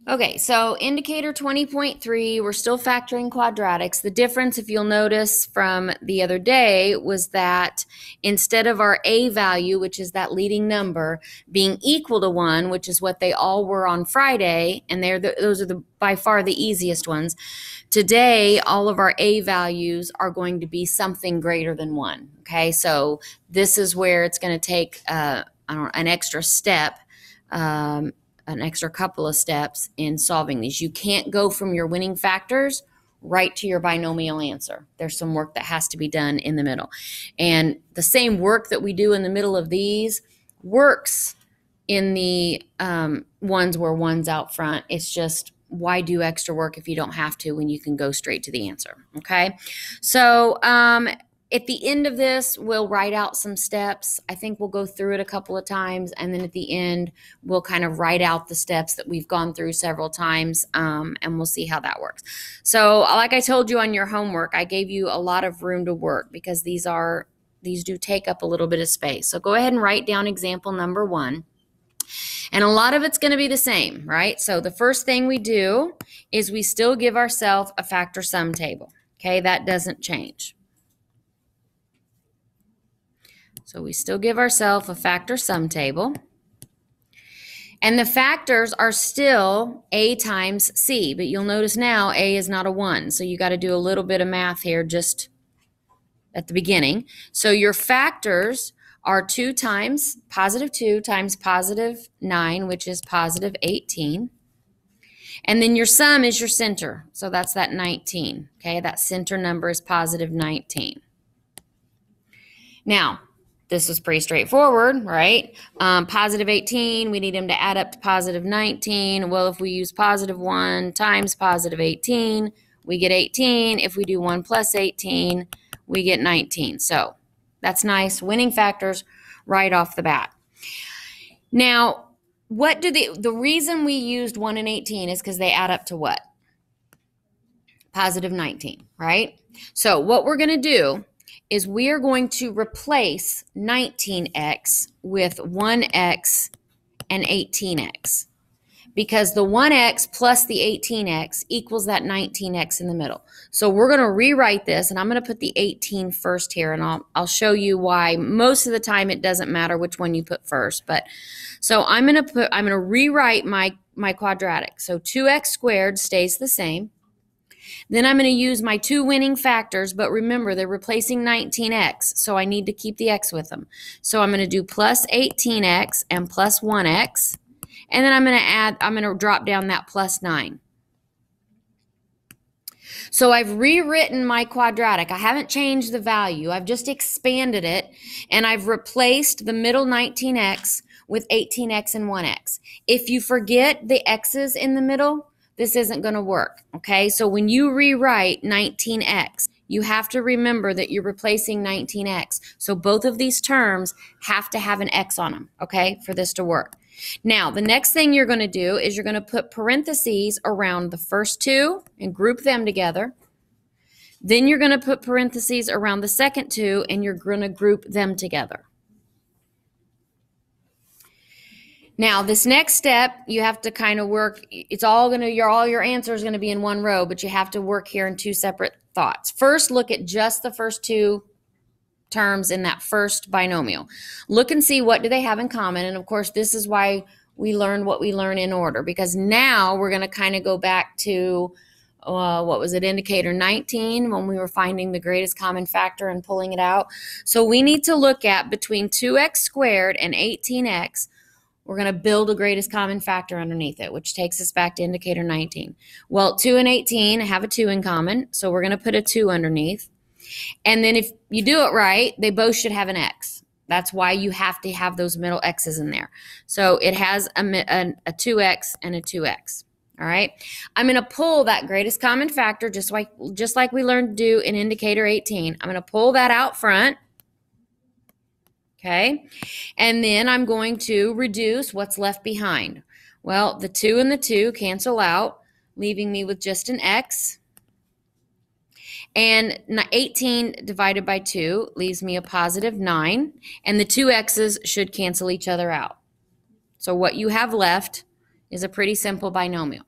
Okay, so indicator 20.3, we're still factoring quadratics. The difference, if you'll notice from the other day, was that instead of our A value, which is that leading number, being equal to 1, which is what they all were on Friday, and those are by far the easiest ones, today all of our A values are going to be something greater than 1. Okay, so this is where it's going to take an extra step. An extra couple of steps in solving these. You can't go from your winning factors right to your binomial answer. There's some work that has to be done in the middle. And the same work that we do in the middle of these works in the ones where one's out front. It's just, why do extra work if you don't have to when you can go straight to the answer? Okay, so at the end of this, we'll write out some steps. I think we'll go through it a couple of times, and then at the end, we'll kind of write out the steps that we've gone through several times, and we'll see how that works. So like I told you on your homework, I gave you a lot of room to work because these do take up a little bit of space. So go ahead and write down example number 1. And a lot of it's going to be the same, right? So the first thing we do is we still give ourselves a factor sum table. Okay, that doesn't change. So we still give ourselves a factor sum table. And the factors are still A times C, but you'll notice now A is not a 1. So you got to do a little bit of math here just at the beginning. So your factors are 2 times positive 2 times positive 9, which is positive 18. And then your sum is your center. So that's that 19. Okay, that center number is positive 19. Now, this was pretty straightforward, right? Positive 18, we need them to add up to positive 19. Well, if we use positive 1 times positive 18, we get 18. If we do 1 plus 18, we get 19. So that's nice. Winning factors right off the bat. Now, what do the reason we used 1 and 18 is because they add up to what? Positive 19, right? So what we're going to do is we are going to replace 19x with 1x and 18x, because the 1x plus the 18x equals that 19x in the middle. So we're going to rewrite this, and I'm going to put the 18 first here, and I'll show you why most of the time it doesn't matter which one you put first. But so I'm going to rewrite my quadratic. So 2x squared stays the same. Then I'm going to use my 2 winning factors, but remember, they're replacing 19x, so I need to keep the x with them. So I'm going to do plus 18x and plus 1x, and then I'm going to drop down that plus 9. So I've rewritten my quadratic. I haven't changed the value. I've just expanded it, and I've replaced the middle 19x with 18x and 1x. If you forget the x's in the middle, this isn't going to work, okay? So when you rewrite 19x, you have to remember that you're replacing 19x. So both of these terms have to have an x on them, okay, for this to work. Now, the next thing you're going to do is you're going to put parentheses around the first 2 and group them together. Then you're going to put parentheses around the second 2 and you're going to group them together. Now, this next step, you have to kind of work. It's all your answer is going to be in one row, but you have to work here in 2 separate thoughts. First, look at just the first 2 terms in that first binomial. Look and see what do they have in common. And of course, this is why we learn what we learn in order, because now we're going to kind of go back to what was it, indicator 19, when we were finding the greatest common factor and pulling it out. So we need to look at between 2x squared and 18x. We're going to build a greatest common factor underneath it, which takes us back to indicator 19. Well, 2 and 18 have a 2 in common, so we're going to put a 2 underneath. And then if you do it right, they both should have an x. That's why you have to have those middle x's in there. So it has a 2x and a 2x. All right. I'm going to pull that greatest common factor just like we learned to do in indicator 18. I'm going to pull that out front. Okay. And then I'm going to reduce what's left behind. Well, the 2 and the 2 cancel out, leaving me with just an x. And 18 divided by 2 leaves me a positive 9. And the 2 x's should cancel each other out. So what you have left is a pretty simple binomial.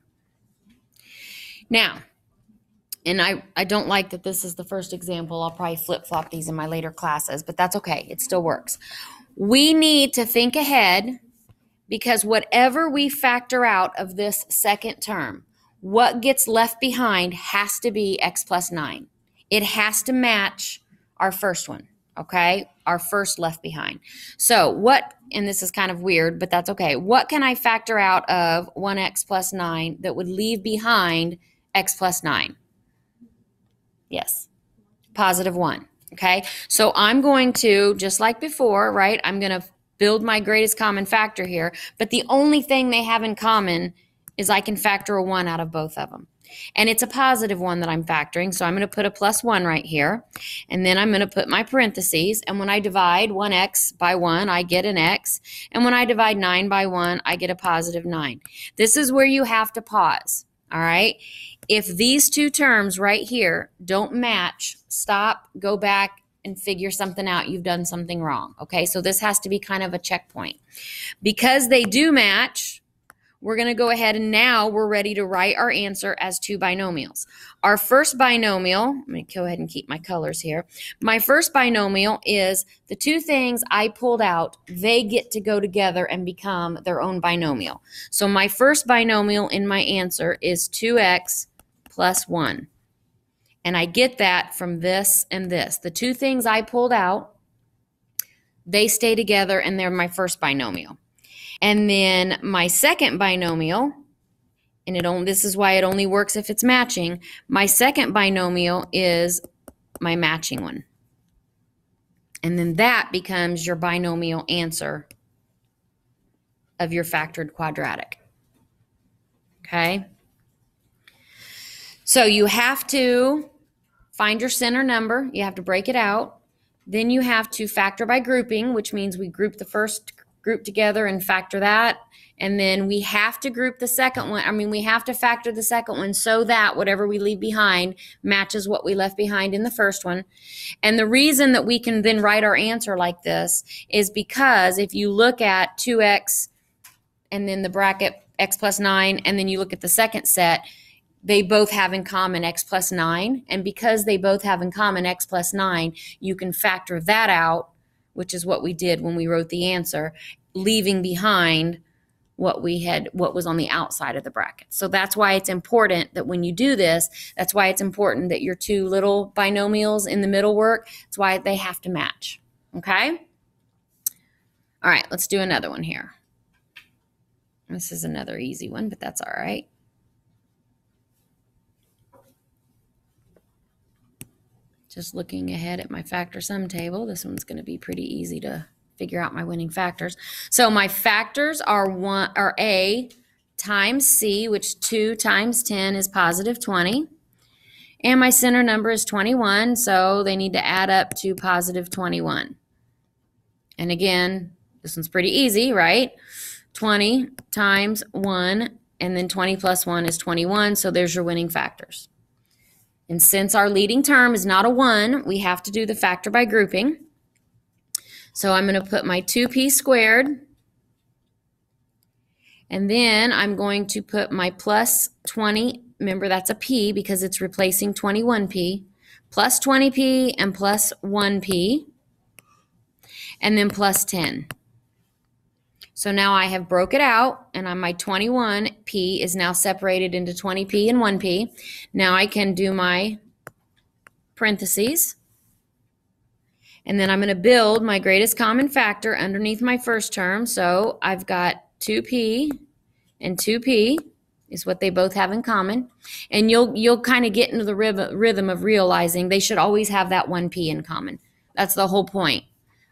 Now, and I don't like that this is the first example. I'll probably flip-flop these in my later classes, but that's okay. It still works. We need to think ahead because whatever we factor out of this second term, what gets left behind has to be x plus 9. It has to match our first one, okay? Our first left behind. So what, and this is kind of weird, but that's okay. What can I factor out of 1x plus 9 that would leave behind x plus 9? Yes, positive 1, okay? So I'm going to, just like before, right, I'm going to build my greatest common factor here, but the only thing they have in common is I can factor a 1 out of both of them. And it's a positive 1 that I'm factoring, so I'm going to put a plus 1 right here, and then I'm going to put my parentheses, and when I divide 1x by 1, I get an x, and when I divide 9 by 1, I get a positive 9. This is where you have to pause, all right? If these two terms right here don't match, stop, go back, and figure something out. You've done something wrong, okay? So this has to be kind of a checkpoint. Because they do match, we're going to go ahead and now we're ready to write our answer as two binomials. Our first binomial, I'm going to go ahead and keep my colors here. My first binomial is the two things I pulled out, they get to go together and become their own binomial. So my first binomial in my answer is 2x plus 1. And I get that from this and this. The two things I pulled out, they stay together and they're my first binomial. And then my second binomial, and this is why it only works if it's matching, my second binomial is my matching one. And then that becomes your binomial answer of your factored quadratic. Okay? So you have to find your center number. You have to break it out. Then you have to factor by grouping, which means we group the first group together and factor that. And then we have to group the second one. We have to factor the second one so that whatever we leave behind matches what we left behind in the first one. And the reason that we can then write our answer like this is because if you look at 2x and then the bracket x plus 9, and then you look at the second set, they both have in common x plus 9. And because they both have in common x plus 9, you can factor that out, which is what we did when we wrote the answer, leaving behind what was on the outside of the bracket. So that's why it's important that when you do this, that's why it's important that your two little binomials in the middle work. That's why they have to match. Okay? All right, let's do another one here. This is another easy one, but that's all right. Just looking ahead at my factor sum table, this one's going to be pretty easy to figure out my winning factors. So my factors are A times C, which 2 times 10 is positive 20. And my center number is 21, so they need to add up to positive 21. And again, this one's pretty easy, right? 20 times 1, and then 20 plus 1 is 21, so there's your winning factors. And since our leading term is not a 1, we have to do the factor by grouping. So I'm going to put my 2p squared, and then I'm going to put my plus 20, remember that's a p because it's replacing 21p, plus 20p and plus 1p, and then plus 10. So now I have broke it out, and on my 21p is now separated into 20p and 1p. Now I can do my parentheses, and then I'm going to build my greatest common factor underneath my first term. So I've got 2p and 2p is what they both have in common. And you'll kind of get into the rhythm of realizing they should always have that 1p in common. That's the whole point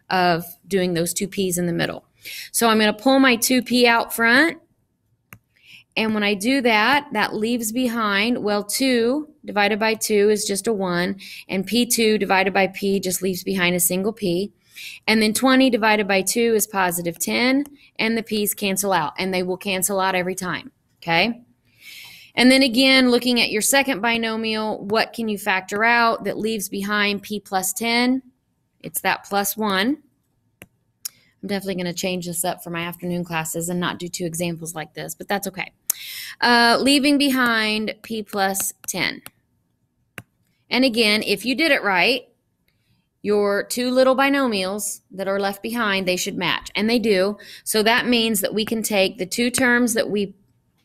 of doing those two p's in the middle. So I'm going to pull my 2p out front. And when I do that, that leaves behind, well, 2 divided by 2 is just a 1. And p2 divided by p just leaves behind a single p. And then 20 divided by 2 is positive 10. And the p's cancel out. And they will cancel out every time. Okay? And then again, looking at your second binomial, what can you factor out that leaves behind p plus 10? It's that plus 1. I'm definitely going to change this up for my afternoon classes and not do 2 examples like this, but that's okay. Leaving behind p plus 10. And again, if you did it right, your 2 little binomials that are left behind, they should match, and they do. So that means that we can take the 2 terms that we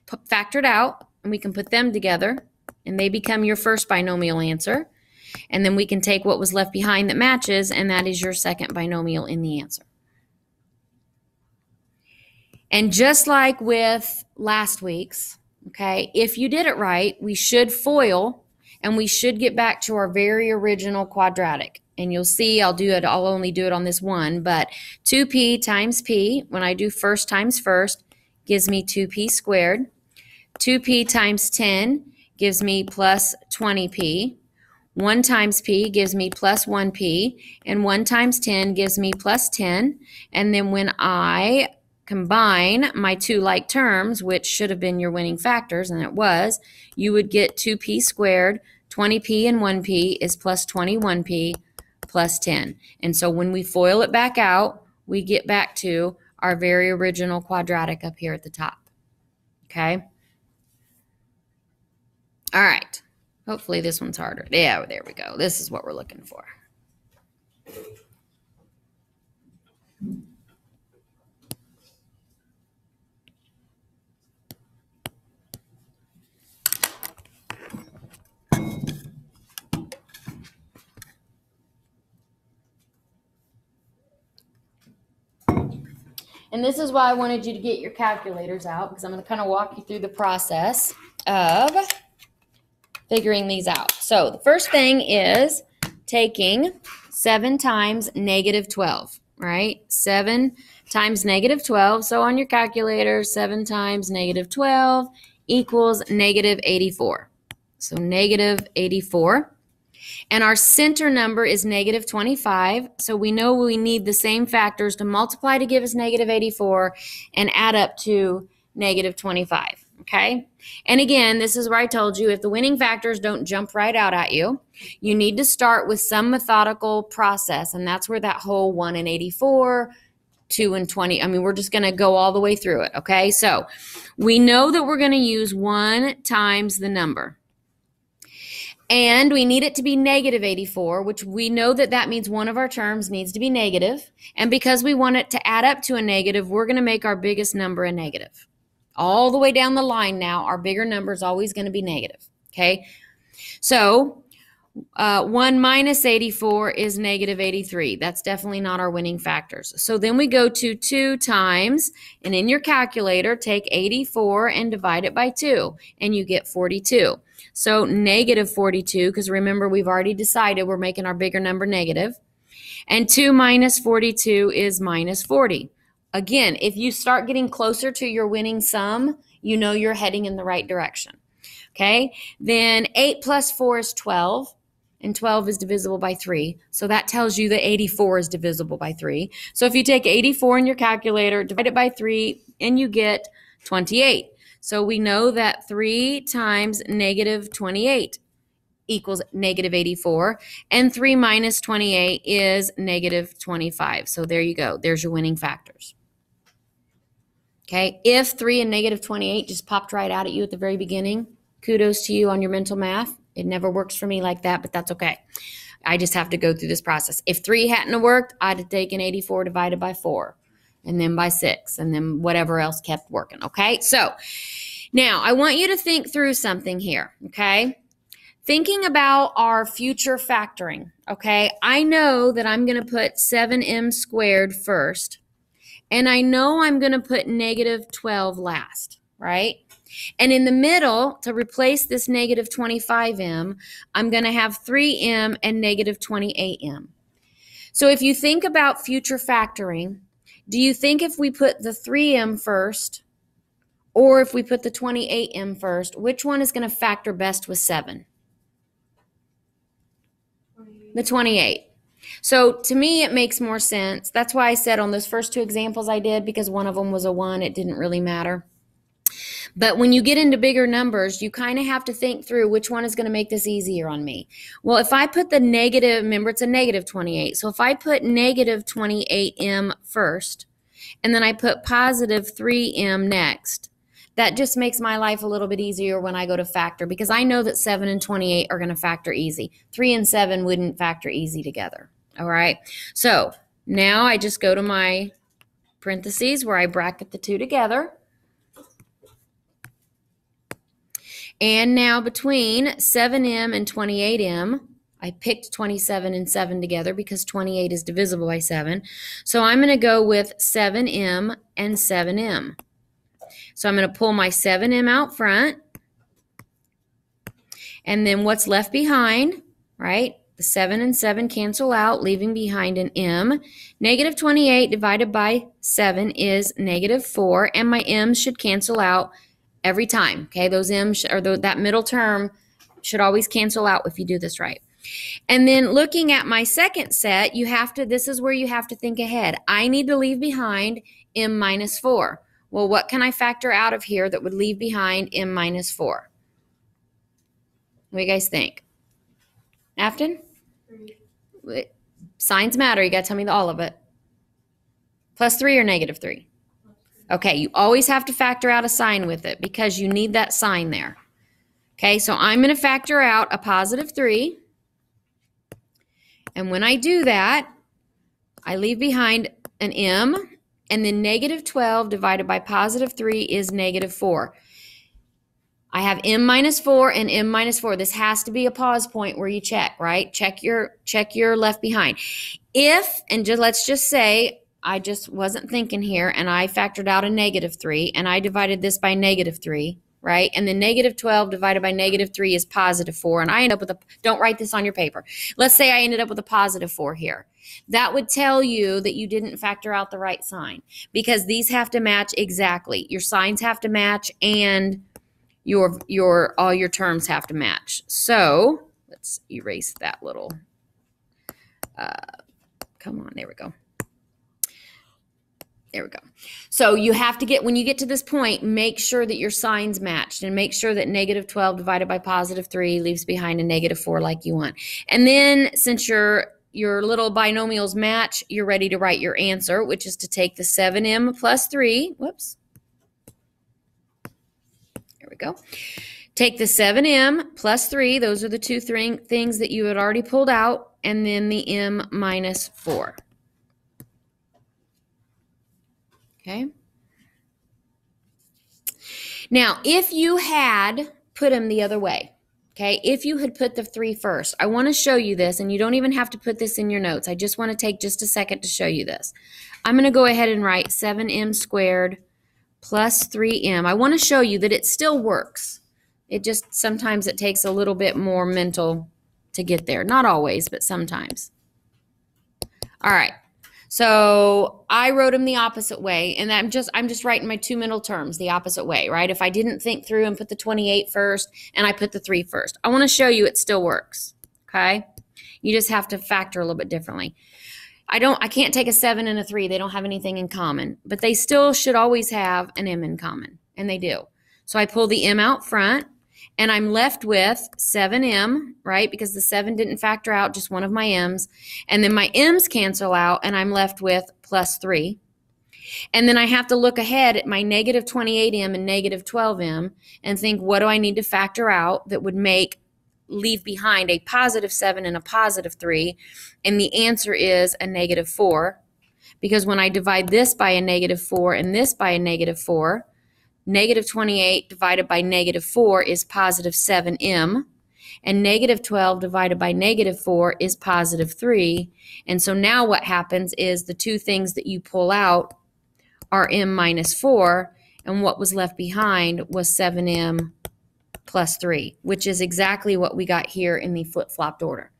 factored out, and we can put them together, and they become your first binomial answer. And then we can take what was left behind that matches, and that is your second binomial in the answer. And just like with last week's, okay, if you did it right, we should FOIL, and we should get back to our very original quadratic. And you'll see I'll only do it on this one, but 2p times p, when I do first times first, gives me 2p squared. 2p times 10 gives me plus 20p. 1 times p gives me plus 1p, and 1 times 10 gives me plus 10. And then when I combine my 2 like terms, which should have been your winning factors, and it was, you would get 2p squared. 20p and 1p is plus 21p plus 10. And so when we FOIL it back out, we get back to our very original quadratic up here at the top. Okay? All right. Hopefully this one's harder. Yeah, there we go. This is what we're looking for. And this is why I wanted you to get your calculators out, because I'm going to kind of walk you through the process of figuring these out. So the first thing is taking 7 times negative 12, right? 7 times negative 12. So on your calculator, 7 times negative 12 equals negative 84. So negative 84. And our center number is negative 25. So we know we need the same factors to multiply to give us negative 84 and add up to negative 25. Okay? And again, this is where I told you, if the winning factors don't jump right out at you, you need to start with some methodical process. And that's where that whole 1 and 84, 2 and 20, I mean, we're just going to go all the way through it. Okay? So we know that we're going to use 1 times the number. And we need it to be negative 84, which we know that that means one of our terms needs to be negative. And because we want it to add up to a negative, we're going to make our biggest number a negative. All the way down the line now, our bigger number is always going to be negative. Okay? So 1 minus 84 is negative 83. That's definitely not our winning factors. So then we go to 2 times, and in your calculator, take 84 and divide it by 2, and you get 42. So negative 42, because remember, we've already decided we're making our bigger number negative. And 2 minus 42 is minus 40. Again, if you start getting closer to your winning sum, you know you're heading in the right direction. Okay? Then 8 plus 4 is 12. And 12 is divisible by 3. So that tells you that 84 is divisible by 3. So if you take 84 in your calculator, divide it by 3, and you get 28. So we know that 3 times negative 28 equals negative 84. And 3 minus 28 is negative 25. So there you go. There's your winning factors. Okay, if 3 and negative 28 just popped right out at you at the very beginning, kudos to you on your mental math. It never works for me like that, but that's okay. I just have to go through this process. If 3 hadn't have worked, I'd have taken 84 divided by 4, and then by 6, and then whatever else kept working, okay? So now I want you to think through something here, okay? Thinking about our future factoring, okay? I know that I'm going to put 7m squared first, and I know I'm going to put negative 12 last, right? And in the middle, to replace this negative 25m, I'm going to have 3m and negative 28m. So if you think about future factoring, do you think if we put the 3m first, or if we put the 28m first, which one is going to factor best with 7? The 28. So to me, it makes more sense. That's why I said on those first 2 examples I did, because one of them was a 1, it didn't really matter. But when you get into bigger numbers, you kind of have to think through which one is going to make this easier on me. Well, if I put the negative, remember it's a negative 28. So if I put negative 28m first, and then I put positive 3m next, that just makes my life a little bit easier when I go to factor, because I know that 7 and 28 are going to factor easy. 3 and 7 wouldn't factor easy together. All right. So now I just go to my parentheses where I bracket the two together. And now between 7m and 28m, I picked 27 and 7 together because 28 is divisible by 7. So I'm going to go with 7m and 7m. So I'm going to pull my 7m out front. And then what's left behind, right? The 7 and 7 cancel out, leaving behind an m. Negative 28 divided by 7 is negative 4, and my m's should cancel out every time. Okay, those m's, or that middle term, should always cancel out if you do this right. And then looking at my second set, this is where you have to think ahead. I need to leave behind m minus 4. Well, what can I factor out of here that would leave behind m minus 4? What do you guys think? Afton? 3. Signs matter. You got to tell me all of it. Plus 3 or negative 3? Okay, you always have to factor out a sign with it because you need that sign there. Okay, so I'm going to factor out a positive 3. And when I do that, I leave behind an m, and then negative 12 divided by positive 3 is negative 4. I have m minus 4 and m minus 4. This has to be a pause point where you check, right? Check your left behind. Let's just say I just wasn't thinking here, and I factored out a negative 3, and I divided this by negative 3, right? And then negative 12 divided by negative 3 is positive 4, and I end up with don't write this on your paper. Let's say I ended up with a positive 4 here. That would tell you that you didn't factor out the right sign, because these have to match exactly. Your signs have to match, and all your terms have to match. So let's erase that little, come on, there we go. There we go. So you have to when you get to this point, make sure that your signs matched, and make sure that negative 12 divided by positive 3 leaves behind a negative 4 like you want. And then since your little binomials match, you're ready to write your answer, which is to take the 7m plus 3. Whoops. There we go. Take the 7m plus 3. Those are the two things that you had already pulled out. And then the m minus 4. Okay. Now, if you had put them the other way, okay, if you had put the 3 first, I want to show you this, and you don't even have to put this in your notes. I just want to take just a second to show you this. I'm going to go ahead and write 7m squared plus 3m. I want to show you that it still works. It just, sometimes it takes a little bit more mental to get there. Not always, but sometimes. All right. So I wrote them the opposite way, and I'm just writing my two middle terms the opposite way, right? If I didn't think through and put the 28 first and I put the 3 first, I want to show you it still works, okay? You just have to factor a little bit differently. I can't take a 7 and a 3. They don't have anything in common, but they still should always have an m in common, and they do. So I pull the m out front, and I'm left with 7m, right? Because the 7 didn't factor out, just one of my m's. And then my m's cancel out, and I'm left with plus 3. And then I have to look ahead at my negative 28m and negative 12m and think, what do I need to factor out that would leave behind a positive 7 and a positive 3? And the answer is a negative 4. Because when I divide this by a negative 4 and this by a negative 4, negative 28 divided by negative 4 is positive 7m, and negative 12 divided by negative 4 is positive 3. And so now what happens is the two things that you pull out are m minus 4, and what was left behind was 7m plus 3, which is exactly what we got here in the flip-flopped order.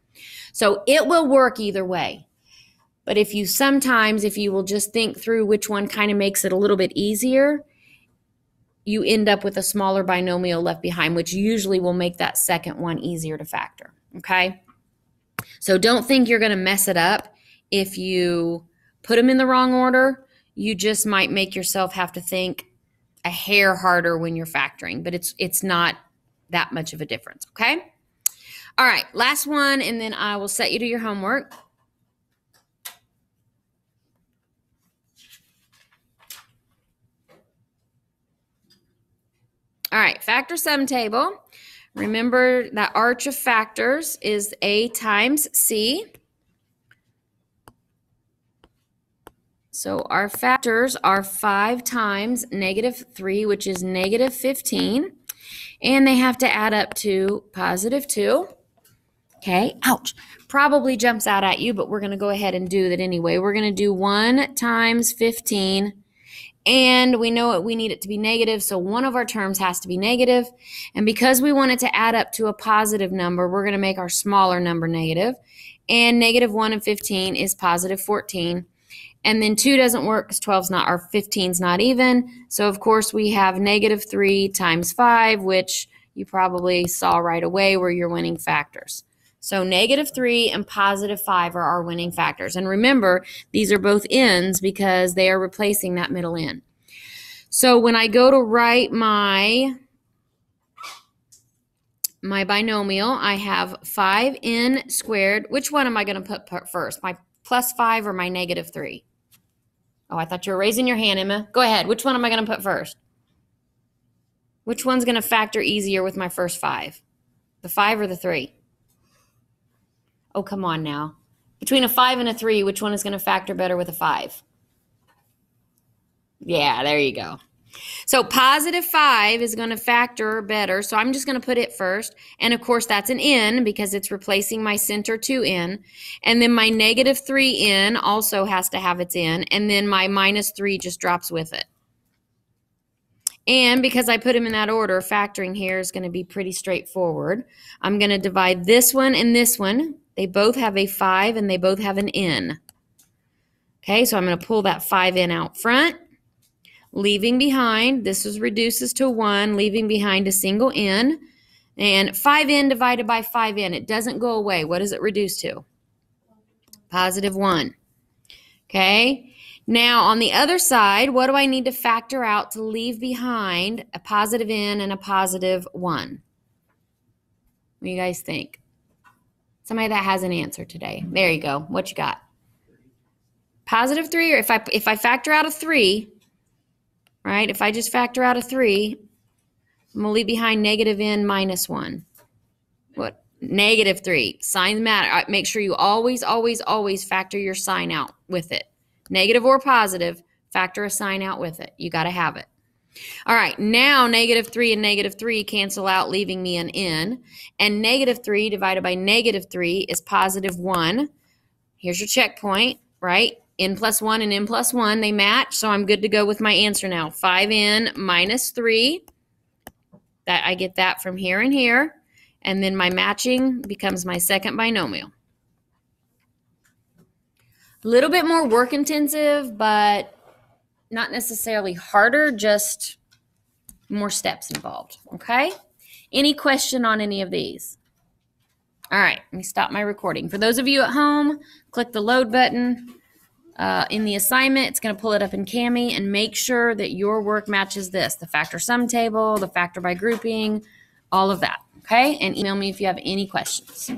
So it will work either way. But if you will just think through which one kind of makes it a little bit easier, you end up with a smaller binomial left behind, which usually will make that second one easier to factor, okay? So don't think you're going to mess it up if you put them in the wrong order. You just might make yourself have to think a hair harder when you're factoring, but it's not that much of a difference, okay? All right, last one, and then I will set you to your homework. All right, factor sum table. Remember that arch of factors is A times C. So our factors are 5 times -3, which is -15. And they have to add up to +2. Okay, ouch. Probably jumps out at you, but we're going to go ahead and do that anyway. We're going to do 1 times 15. And we know we need it to be negative, so one of our terms has to be negative. And because we want it to add up to a positive number, we're going to make our smaller number negative. And -1 and 15 is +14. And then 2 doesn't work because 12's not, or 15's not even. So, of course, we have -3 times 5, which you probably saw right away were your winning factors. So -3 and +5 are our winning factors. And remember, these are both n's because they are replacing that middle n. So when I go to write my binomial, I have 5n squared. Which one am I going to put first? My +5 or my -3? Oh, I thought you were raising your hand, Emma. Go ahead. Which one am I going to put first? Which one's going to factor easier with my first 5? The 5 or the 3? Oh, come on now. Between a 5 and a 3, which one is going to factor better with a 5? Yeah, there you go. So +5 is going to factor better, so I'm just going to put it first. And, of course, that's an n because it's replacing my center 2n. And then my -3n also has to have its n, and then my -3 just drops with it. And because I put them in that order, factoring here is going to be pretty straightforward. I'm going to divide this one and this one. They both have a 5 and they both have an n. Okay, so I'm going to pull that 5n out front, leaving behind, this reduces to 1, leaving behind a single n. And 5n divided by 5n, it doesn't go away. What does it reduce to? +1. Okay, now on the other side, what do I need to factor out to leave behind a +n and a +1? What do you guys think? Somebody that has an answer today. There you go. What you got? +3, or if I factor out a 3, right? If I just factor out a 3, I'm going to leave behind -n minus 1. What? -3. Signs matter. Right, make sure you always, always, always factor your sign out with it. Negative or positive, factor a sign out with it. You got to have it. All right, now -3 and -3 cancel out, leaving me an n. And -3 divided by -3 is +1. Here's your checkpoint, right? N plus 1 and n plus 1, they match, so I'm good to go with my answer now. 5n minus 3. That I get that from here and here. And then my matching becomes my second binomial. A little bit more work intensive, but not necessarily harder, just more steps involved, okay? Any question on any of these? All right, let me stop my recording. For those of you at home, click the load button in the assignment. It's going to pull it up in Cami, and make sure that your work matches this, the factor sum table, the factor by grouping, all of that, okay? And email me if you have any questions.